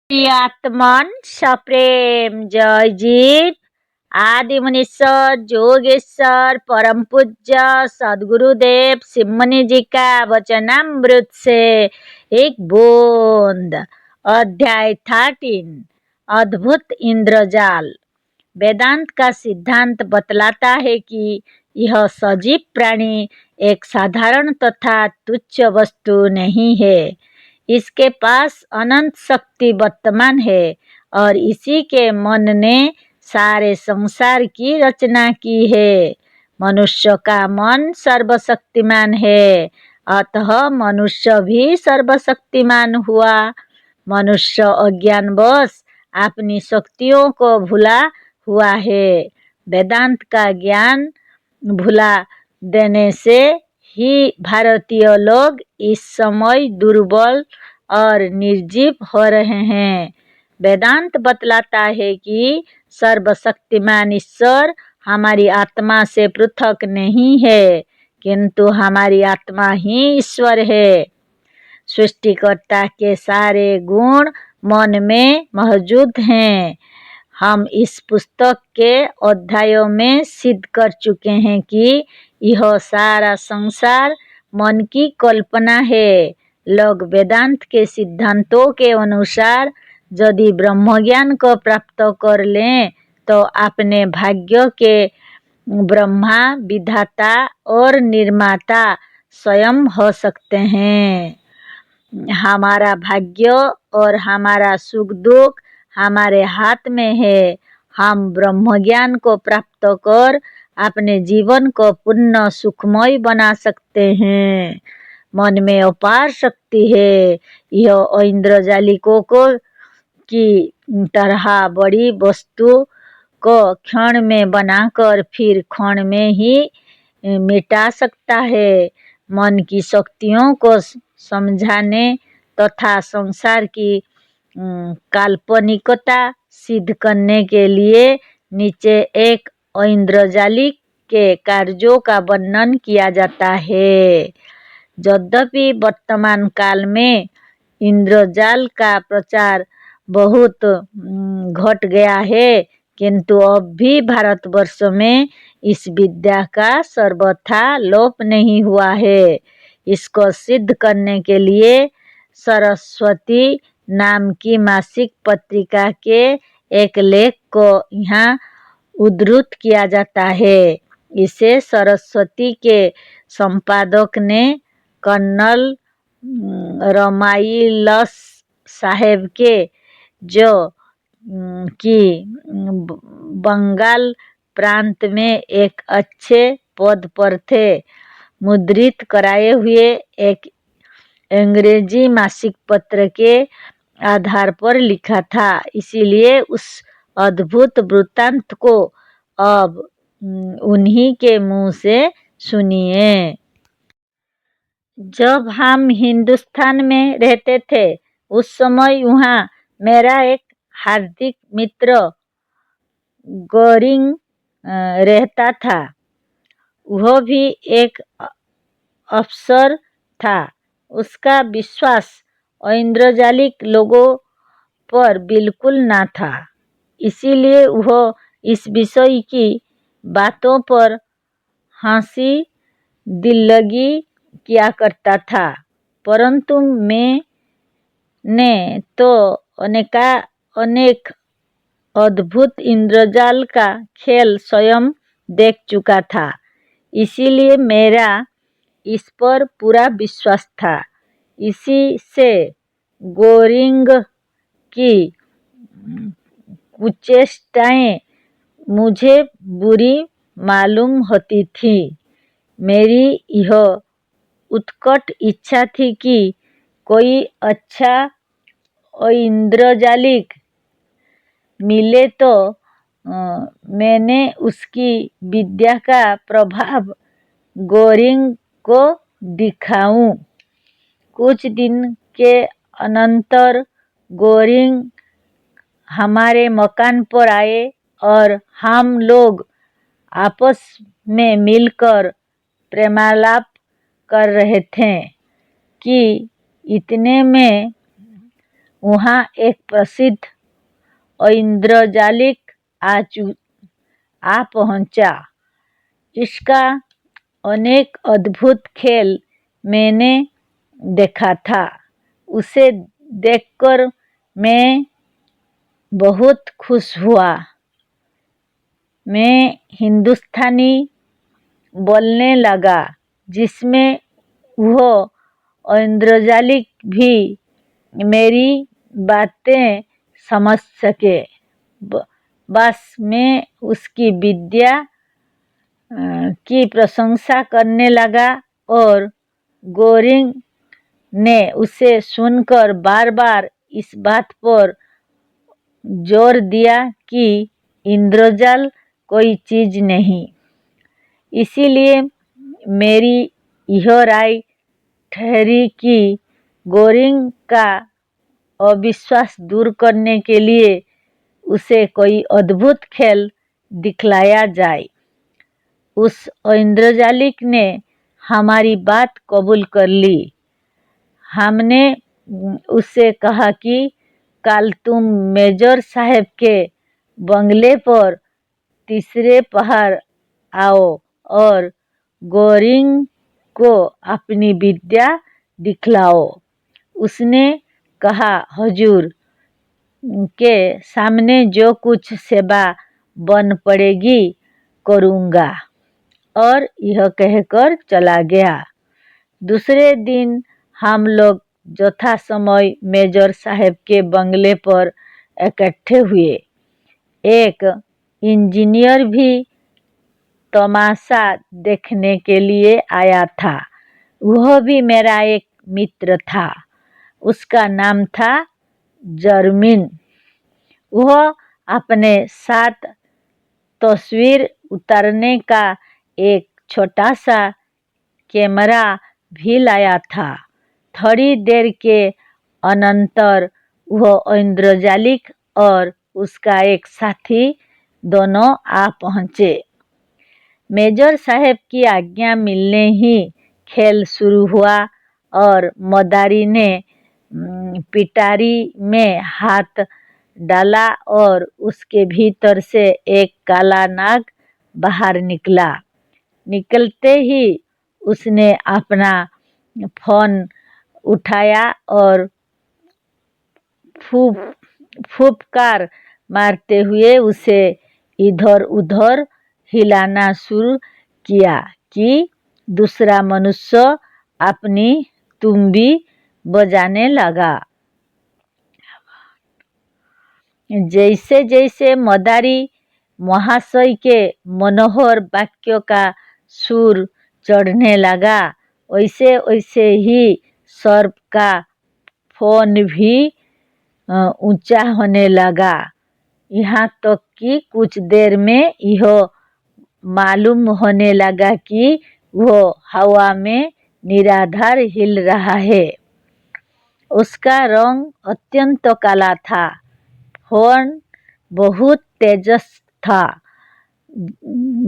आत्मन सप्रेम जय जीव आदि मुनीश्वर जोगेश्वर परम पूज्य सदगुरुदेव सिमनी जी का वचनामृत से एक बूंद। अध्याय 13 अद्भुत इंद्रजाल। वेदांत का सिद्धांत बतलाता है कि यह सजीव प्राणी एक साधारण तथा तुच्छ वस्तु नहीं है। इसके पास अनंत शक्ति वर्तमान है और इसी के मन ने सारे संसार की रचना की है। मनुष्य का मन सर्वशक्तिमान है, अतः मनुष्य भी सर्वशक्तिमान हुआ। मनुष्य अज्ञानवश अपनी शक्तियों को भुला हुआ है। वेदांत का ज्ञान भुला देने से ही भारतीय लोग इस समय दुर्बल और निर्जीव हो रहे हैं। वेदांत बतलाता है कि सर्वशक्तिमान ईश्वर हमारी आत्मा से पृथक नहीं है, किंतु हमारी आत्मा ही ईश्वर है। सृष्टिकर्ता के सारे गुण मन में मौजूद हैं। हम इस पुस्तक के अध्यायों में सिद्ध कर चुके हैं कि यह सारा संसार मन की कल्पना है। लोग वेदांत के सिद्धांतों के अनुसार यदि ब्रह्मज्ञान को प्राप्त कर लें तो अपने भाग्य के ब्रह्मा विधाता और निर्माता स्वयं हो सकते हैं। हमारा भाग्य और हमारा सुख दुख हमारे हाथ में है। हम ब्रह्मज्ञान को प्राप्त कर अपने जीवन को पूर्ण सुखमय बना सकते हैं। मन में अपार शक्ति है। यह इंद्रजालिकों को की तरह बड़ी वस्तु को क्षण में बनाकर फिर क्षण में ही मिटा सकता है। मन की शक्तियों को समझाने तथा संसार की काल्पनिकता सिद्ध करने के लिए नीचे एक इंद्रजालिक के कार्यों का वर्णन किया जाता है। यद्यपि वर्तमान काल में इंद्रजाल का प्रचार बहुत घट गया है, किंतु अब भी भारतवर्ष में इस विद्या का सर्वथा लोप नहीं हुआ है। इसको सिद्ध करने के लिए सरस्वती नाम की मासिक पत्रिका के एक लेख को यहाँ उद्धृत किया जाता है। इसे सरस्वती के संपादक ने कर्नल रमाइलस साहेब के जो कि बंगाल प्रांत में एक अच्छे पद पर थे, मुद्रित कराए हुए एक अंग्रेजी मासिक पत्र के आधार पर लिखा था। इसीलिए उस अद्भुत वृत्तांत को अब उन्हीं के मुंह से सुनिए। जब हम हिंदुस्तान में रहते थे उस समय वहाँ मेरा एक हार्दिक मित्र गोरिंग रहता था। वह भी एक अफसर था। उसका विश्वास इंद्रजालिक लोगों पर बिल्कुल ना था। इसीलिए वह इस विषय की बातों पर हंसी दिल्लगी किया करता था, परंतु मैंने तो अनेक अद्भुत इंद्रजाल का खेल स्वयं देख चुका था। इसीलिए मेरा इस पर पूरा विश्वास था। इसी से गोरिंग की कुचेष्टाएं मुझे बुरी मालूम होती थी। मेरी यह उत्कट इच्छा थी कि कोई अच्छा इंद्रजालिक मिले तो मैंने उसकी विद्या का प्रभाव गोरिंग को दिखाऊं। कुछ दिन के अनंतर गोरिंग हमारे मकान पर आए और हम लोग आपस में मिलकर प्रेमालाप कर रहे थे कि इतने में वहाँ एक प्रसिद्ध ऐन्द्रजालिक आ पहुँचा। इसका अनेक अद्भुत खेल मैंने देखा था। उसे देखकर मैं बहुत खुश हुआ। मैं हिंदुस्तानी बोलने लगा, जिसमें वह ऐन्द्रजालिक भी मेरी बातें समझ सके। बस मैं उसकी विद्या की प्रशंसा करने लगा और गोरिंग ने उसे सुनकर बार बार इस बात पर जोर दिया कि इंद्रजाल कोई चीज नहीं। इसीलिए मेरी यह राय ठहरी कि गोरिंग का अविश्वास दूर करने के लिए उसे कोई अद्भुत खेल दिखलाया जाए। उस ऐन्द्रजालिक ने हमारी बात कबूल कर ली। हमने उससे कहा कि कल तुम मेजर साहब के बंगले पर तीसरे पहर आओ और गोरिंग को अपनी विद्या दिखलाओ। उसने कहा, हुजूर के सामने जो कुछ सेवा बन पड़ेगी करूँगा, और यह कहकर चला गया। दूसरे दिन हम लोग यथा समय मेजर साहब के बंगले पर इकट्ठे हुए। एक इंजीनियर भी तमाशा देखने के लिए आया था। वह भी मेरा एक मित्र था। उसका नाम था जर्मिन। वह अपने साथ तस्वीर उतारने का एक छोटा सा कैमरा भी लाया था। थोड़ी देर के अनंतर वह ऐन्द्रजालिक और उसका एक साथी दोनों आ पहुँचे। मेजर साहब की आज्ञा मिलने ही खेल शुरू हुआ और मदारी ने पिटारी में हाथ डाला और उसके भीतर से एक काला नाग बाहर निकला। निकलते ही उसने अपना फोन उठाया और फुफकार मारते हुए उसे इधर उधर हिलाना शुरू किया कि दूसरा मनुष्य अपनी तुम्बी बजाने लगा। जैसे जैसे मदारी महाशय के मनोहर वाक्यों का सुर चढ़ने लगा, वैसे वैसे ही सर्प का फोन भी ऊंचा होने लगा। यहाँ तक कि कुछ देर में यह मालूम होने लगा कि वह हवा में निराधार हिल रहा है। उसका रंग अत्यंत काला था। फोन बहुत तेजस था।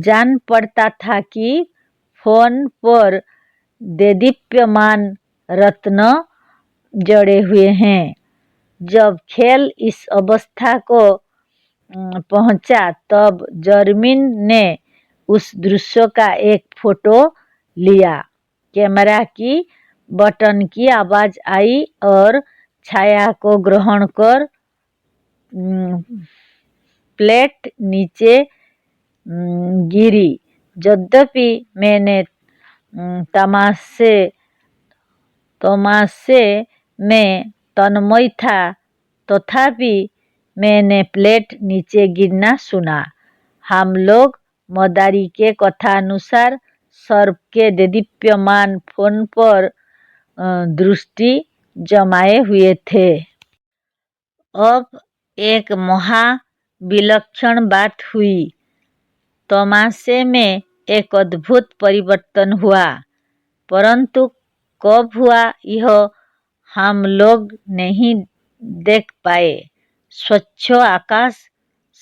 जान पड़ता था कि फोन पर देदीप्यमान रत्न जड़े हुए हैं। जब खेल इस अवस्था को पहुंचा तब जर्मिन ने उस दृश्य का एक फोटो लिया। कैमरा की बटन की आवाज आई और छाया को ग्रहण कर प्लेट नीचे गिरी। यद्यपि मैंने तमाशे में तन्मय था, तथापि मैंने प्लेट नीचे गिरना सुना। हम लोग मदारी के कथानुसार सर्प के देदीप्यमान फोन पर दृष्टि जमाए हुए थे। अब एक महा विलक्षण बात हुई। तमाशे में एक अद्भुत परिवर्तन हुआ, परंतु कब हुआ यह हम लोग नहीं देख पाए। स्वच्छ आकाश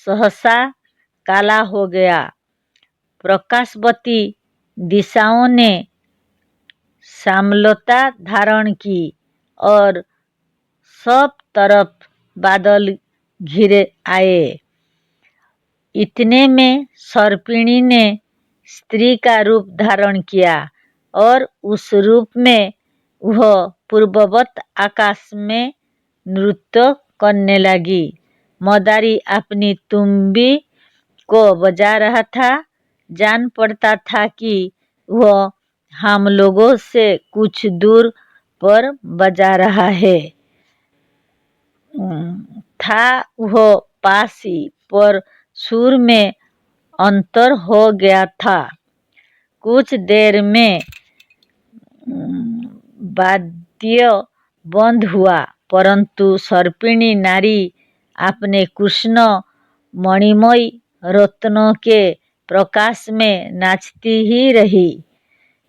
सहसा काला हो गया। प्रकाशवती दिशाओं ने श्यामलता धारण की और सब तरफ बादल घिर आए। इतने में सर्पिणी ने स्त्री का रूप धारण किया और उस रूप में वह पूर्ववत आकाश में नृत्य करने लगी। मदारी अपनी तुम्बी को बजा रहा था। जान पड़ता था कि वह हम लोगों से कुछ दूर पर बजा रहा है। था वह पास ही, पर सुर में अंतर हो गया था। कुछ देर में वाद्य बंद हुआ, परंतु सर्पिणी नारी अपने कृष्ण मणिमय रत्नों के प्रकाश में नाचती ही रही।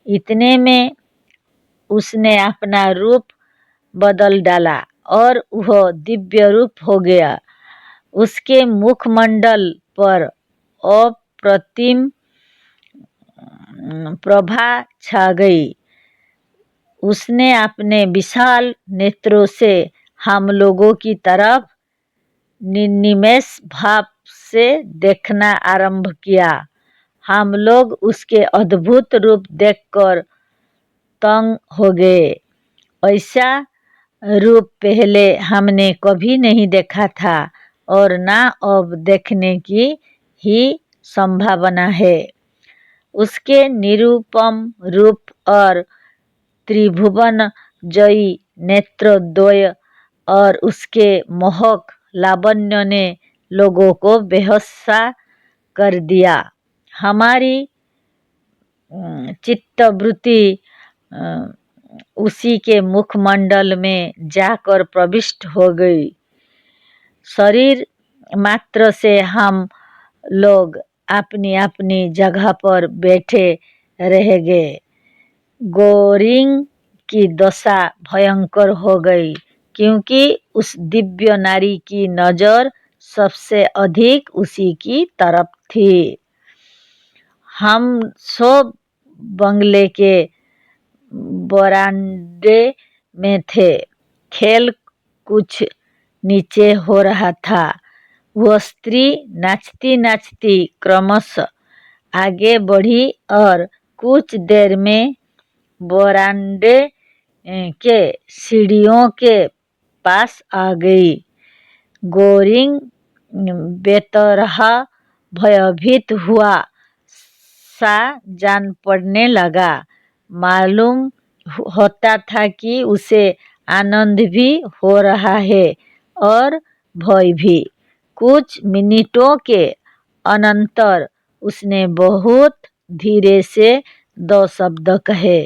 इतने में उसने अपना रूप बदल डाला और वह दिव्य रूप हो गया। उसके मुखमंडल पर अप्रतिम प्रभा छा गई। उसने अपने विशाल नेत्रों से हम लोगों की तरफ निर्निमेष भाव से देखना आरंभ किया। हम लोग उसके अद्भुत रूप देखकर तंग हो गए। ऐसा रूप पहले हमने कभी नहीं देखा था और ना अब देखने की ही संभावना है। उसके निरुपम रूप और त्रिभुवन जयी नेत्रद्वय और उसके मोहक लावण्य ने लोगों को बेहोश कर दिया। हमारी चित्तवृत्ति उसी के मुखमंडल में जाकर प्रविष्ट हो गई। शरीर मात्र से हम लोग अपनी अपनी जगह पर बैठे रह गए। गौरिंग की दशा भयंकर हो गई, क्योंकि उस दिव्य नारी की नजर सबसे अधिक उसी की तरफ थी। हम सब बंगले के बरामदे में थे। खेल कुछ नीचे हो रहा था। वह स्त्री नाचती नाचती क्रमशः आगे बढ़ी और कुछ देर में बरामदे के सीढ़ियों के पास आ गई। गौरिंग बेतरह भयभीत हुआ सा जान पड़ने लगा। मालूम होता था कि उसे आनंद भी हो रहा है और भय भी। कुछ मिनटों के अनंतर उसने बहुत धीरे से 2 शब्द कहे,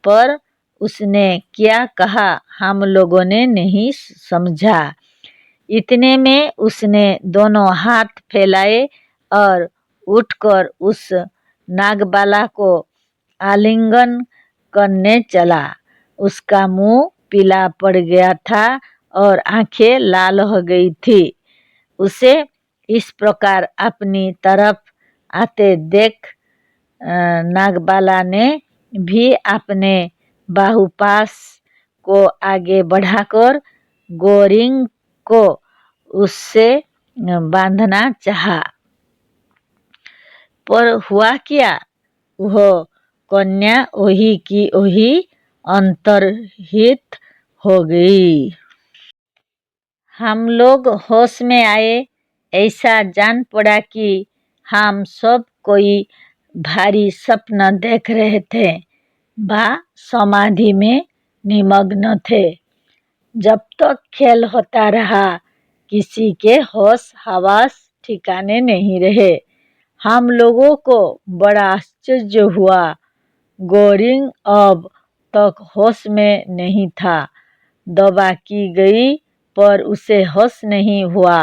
पर उसने क्या कहा हम लोगों ने नहीं समझा। इतने में उसने दोनों हाथ फैलाए और उठकर उस नागबाला को आलिंगन करने चला। उसका मुंह पीला पड़ गया था और आंखें लाल हो गई थी। उसे इस प्रकार अपनी तरफ आते देख नागबाला ने भी अपने बाहुपाश को आगे बढ़ाकर गौरिंग को उससे बांधना चाहा। पर हुआ क्या, वह कन्या वही की वही अंतर्हित हो गई। हम लोग होश में आए। ऐसा जान पड़ा कि हम सब कोई भारी स्वप्न देख रहे थे व समाधि में निमग्न थे। जब तक खेल होता रहा, किसी के होश हवास ठिकाने नहीं रहे। हम लोगों को बड़ा आश्चर्य हुआ। गौरिंग अब तक होश में नहीं था। दवा की गई पर उसे होश नहीं हुआ।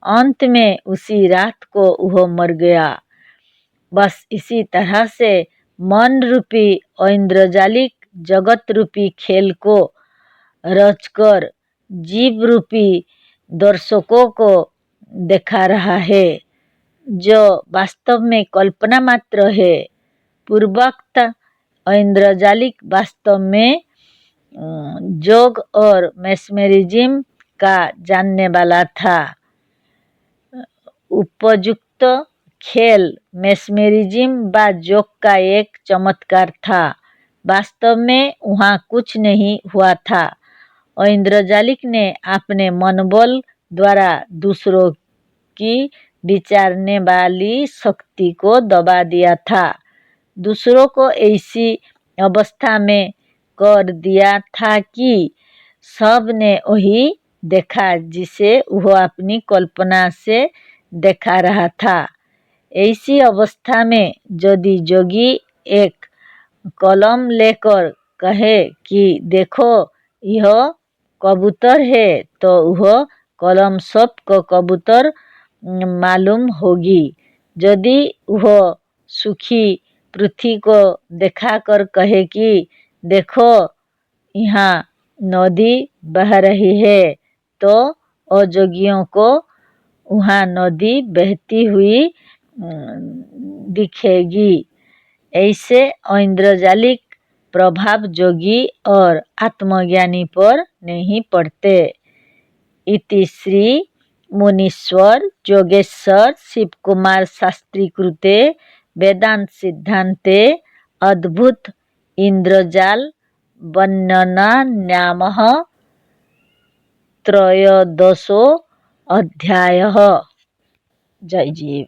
अंत में उसी रात को वह मर गया। बस इसी तरह से मन रूपी ऐन्द्रजालिक जगत रूपी खेल को रचकर जीव रूपी दर्शकों को दिखा रहा है, जो वास्तव में कल्पना मात्र है। पूर्वोक्त ऐन्द्रजालिक वास्तव में जोग और मैस्मेरिज्म का जानने वाला था। उपयुक्त खेल मेस्मेरिज्म व जोक का एक चमत्कार था। वास्तव में वहाँ कुछ नहीं हुआ था। ऐन्द्रजालिक ने अपने मनोबल द्वारा दूसरों की विचारने वाली शक्ति को दबा दिया था। दूसरों को ऐसी अवस्था में कर दिया था कि सब ने वही देखा जिसे वह अपनी कल्पना से देखा रहा था। ऐसी अवस्था में यदि जोगी एक कलम लेकर कहे कि देखो यह कबूतर है, तो वह कलम सबको कबूतर मालूम होगी। यदि वह सूखी पृथ्वी को दिखाकर कहे कि देखो यहाँ नदी बह रही है, तो अजोगियों को वहाँ नदी बहती हुई दिखेगी। ऐसे ऐन्द्रजालिक प्रभाव जोगी और आत्मज्ञानी पर नहीं पड़ते। इति श्री मुनीश्वर जोगेश्वर शिवकुमार शास्त्री कृते वेदांत सिद्धांते अद्भुत इंद्रजाल वर्णना नामः त्रयोदशो अध्यायः। जय जीव।